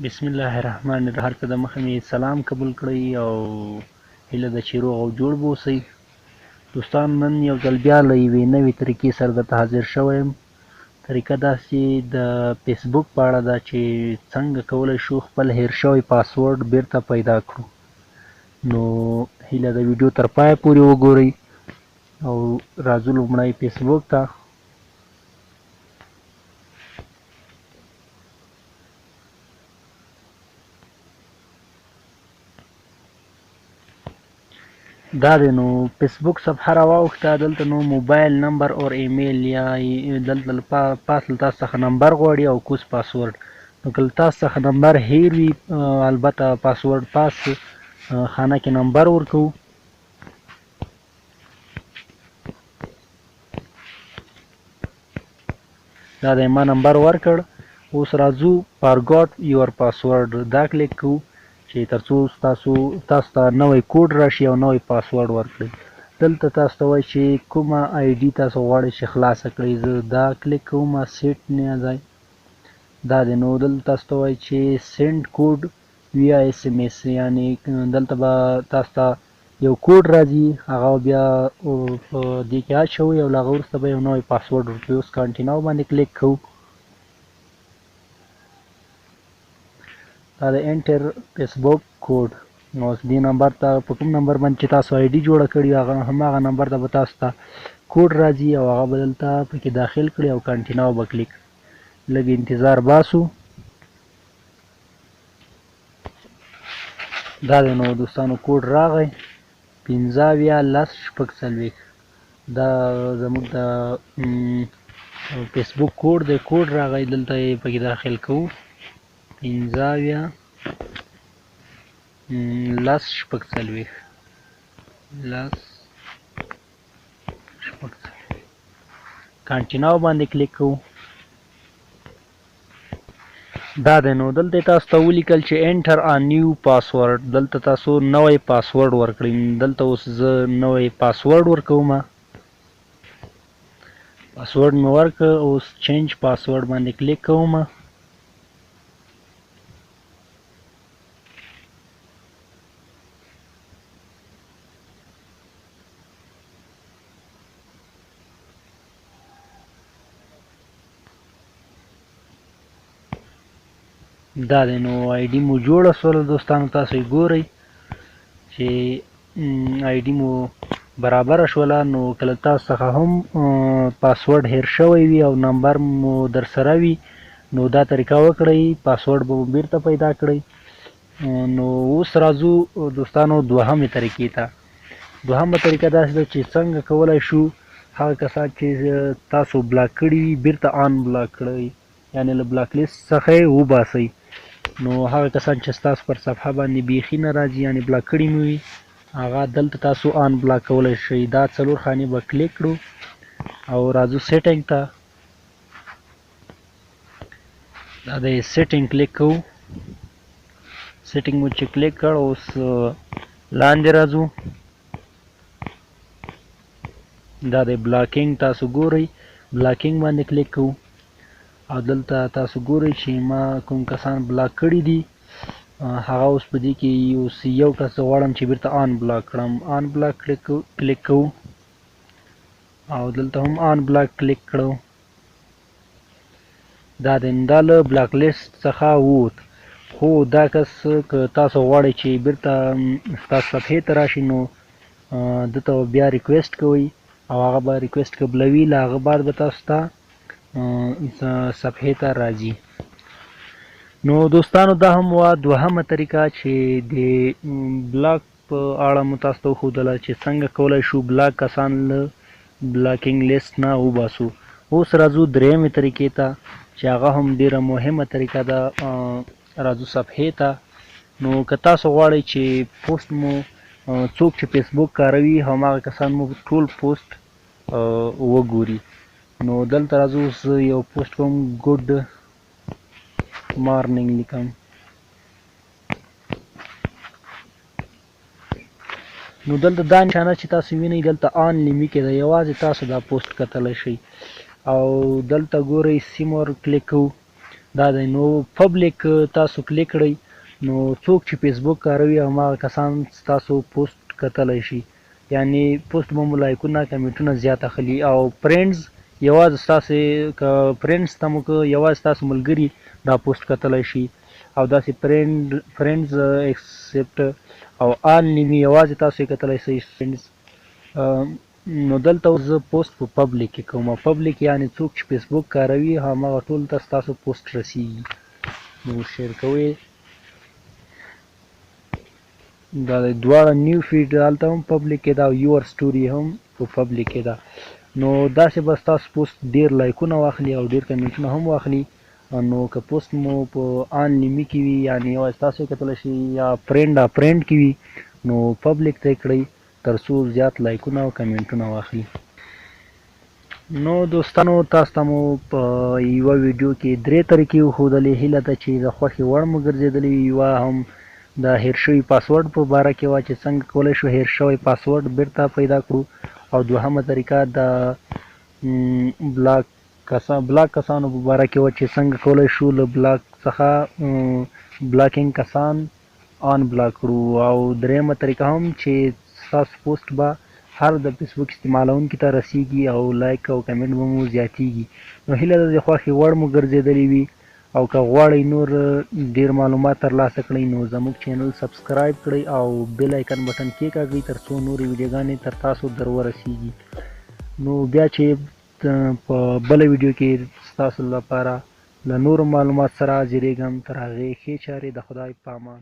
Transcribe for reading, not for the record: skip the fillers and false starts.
بسم الله الرحمن الرحیم. هر څه د مخه مې سلام قبول کړئ او هیله ده چې روغ او جوړ به اوسئ. دوستان، نن یو ځل بیا له یوې نوې طریقې سره درته حاضر شوی یم. طریقه داسې د فیسبوک په اړه ده چې څنګه کولی شو خپل هیر شوی پاسورډ بیرته پیدا کړو. نو هیله ده ویډیو تر پایه پورې وګورئ او راځو لومړی فیسبوک ته. دا دی نو فیسبوک صفحه راواوښته. دلته نو موبایل نمبر او ایمیل یا دلته پاس له تاسو څخه نمبر غواړي او کوس پاسورډ. نو که له تاسو څخه نمبر هیر وي البته پاسورډ پاس خانه کې نمبر ورکوو. دا دی ما نمبر ورکړ. اوس راځو فارګاټ یور پاسورډ دا کلیک کوو چې ترڅو تاسو ته نوی کوډ راشي او نوی پاسورډ ورکړئ. دلته تاسو ته وایي چې کومه آی ډي تاسو غواړئ چې خلاصه کړئ. زه دا کلیک کوم سیټ نه ځای. دا دی نو دلته تاسو ته وایي چې سینډ کوډ ویا اس ام اس، یعنی دلته به تاسو ته یو کوډ راځي هغه بیا په دې کې اچوئ او له هغه وروسته به یو نوی پاسورډ ورکړئ. اوس کانټینیو باندې کلیک کوو. دا د انټر فیسبوک کوډ. نو اوس دې نمبر ته په کوم نمبر باندې چې تاسو آی ډي جوړه کړې هغه هماغه نمبر ته به تاسو ته کوډ راځي او هغه به دلته پکې داخل کړئ او کانټینیو به کلیک. لږ انتظار باسو. دا دی نو دوستانو کوډ راغی 15 دا زموږ د فیسبوک کوډ دی. کوډ راغی دلته یې پکې داخل کوو 15 کانټینیو باندې کلیک کوو. دا دی نو دلته تاسو ته ولیکل چې انټر ا نیو پاسورډ. دلته تاسو نوی پاسورډ ورکړئ. دلته اوس زه نوی پاسورډ ورکوم. پاسورډ مې ورکړ. اوس چینج پاسورډ باندې کلیک کوم. دا دی نو آی ډي مو جوړه شوله. دوستانو تاسو یې ګورئ چې آی ډي مو برابره شوله. نو کله تاسو څخه هم پاسورډ هیر شوی وي او نمبر مو در سره وي نو دا طریقه وکړئ، پاسورډ به مو بیرته پیدا کړئ. نو اوس راځو دوستانو دوهمې طریقې ته. دوهمه طریقه داسې ده چې څنګه کولی شو هغه کسان چې تاسو بلاک کړي وي بیرته ان بلاک کړئ، یعنې له بلاک لیست څخه یې وباسئ. نو هغه کسان چې ستاسو پر صفحه باندې بیخي نه راځي یعنې بلاک کړي مو وي هغه دلته تاسو ان بلاک کولی شئ. دا 4 خانې به کلیک کړو او راځو سیټینګ ته. دا د سیټینګ کلیک کوو. سیټینګ مو چې کلیک کړ اوس لاندې راځو. دا د بلاکینګ تاسو ګورئ. بلاکینګ باندې کلیک کوو او دلته تاسو ګورئ چې ما کوم کسان بلاک کړي دي هغه اوس په دې کې اوس یو کس غواړم چې بیرته ان بلاک کړم. ان بلاک کلیک کوو او دلته هم ان بلاک کلیک کړو. دا له بلاک لیست څخه ووت. خو دا کس که تاسو غواړئ چې بیرته ستاسو صفحې ته راشي نو دته بیا ریکویسټ کوئ او هغه به ریکویسټ قبلوي. له هغه بعد به تاسو ته صفحې ته راځي. نو دوستانو دا هم وه دوهمه طریقه چې د بلاک په اړه مو تاسو ته وښودله چې څنګه کولی شو بلاک کسان له بلاکینګ لیست نه وباسو. اوس راځو درېیمې طریقې ته چې هغه هم ډېره مهمه طریقه ده. راځو صفحې ته. نو که تاسو غواړئ چې پوسټ مو څوک چې فیسبوک کاروي هماغه کسان مو ټول پوسټ وګوري. نو دلته راځو زه یو پوسټ کوم ګډ مارنینګ لیکم. نو دلته دا نشانه چې تاسو وینئ دلته آن لیمي کې ده، یوازې تاسو دا پوسټ کتلی شئ او دلته ګورئ سیمور کلیک کوو. دا دی. نو پبلیک تاسو کلیک کړئ نو څوک چې فیسبوک کاروي هماغه کسان ستاسو پوسټ کتلی شي، یعنی پوسټ به مو لایکونه کمنټونه زیات اخلي. او فرینډز یوازې ستاسې که فرینډز ته مو که یوازې ستاسو ملګري دا پوسټ کتلی شي، او داسې فرینډز ایکسپټ او آل نیوي یوازې تاسو یې کتلی شئ فرینډز. نو دلته زه پوسټ په پبلیک کې کوم. پبلیک یعنی څوک چې فیسبوک کاروي هماغه ټول ته ستاسو پوسټ رسیږي. نو شیر کوئ. دا دواړه نیو فیډ هلته هم پبلیک کې ده او یور سټوري هم په پبلیک کې ده. نو داسې به ستاسو پوسټ ډېر لایکونه واخلي او ډېر کمنټونه هم واخلي. نو که پوسټ مو په آن نیمي کې وي یعنې یوازې تاسو یې کتلی شئ یا فرینډ کې وي نو پبلیک ته یې کړئ تر څو زیات لایکونه او کمنټونه واخلي. نو دوستانو تاسو ته مو په یوه ویډیو کې 3 طریقې وښودلې. هیله ده چې د خوښې وړ مو ګرځېدلې وي. یوه هم د هیر شوي پاسورډ په باره کې وه چې څنګه کولی شو هیر شوی پاسورډ بیرته پیدا کړو، او دوهمه طریقه د بلاک کسانو په باره کې وه چې څنګه کولی شو له بلاک څخه بلاکینګ کسان آن بلاک کړو، او دریمه طریقه هم چې ستاسو پوسټ به هر د فیسبوک استعمالونکي ته رسیږي او لایک او کمنټ به مو زیاتیږي. نو هیله ده د خوښې وړ مو ګرځېدلې وي، او که غواړئ نور ډیر معلومات ترلاسه کړئ نو زموږ چینل سبسکرایب کړئ او بیل آیکن بټن کېکاږئ تر څو نورې ویډیوګانې تر تاسو در ورسیږي. نو بیا چې په بله ویډیو کې ستاسو لپاره له نورو معلومات سره حاضرېږم، تر هغې ښې چارې د خدای په امان.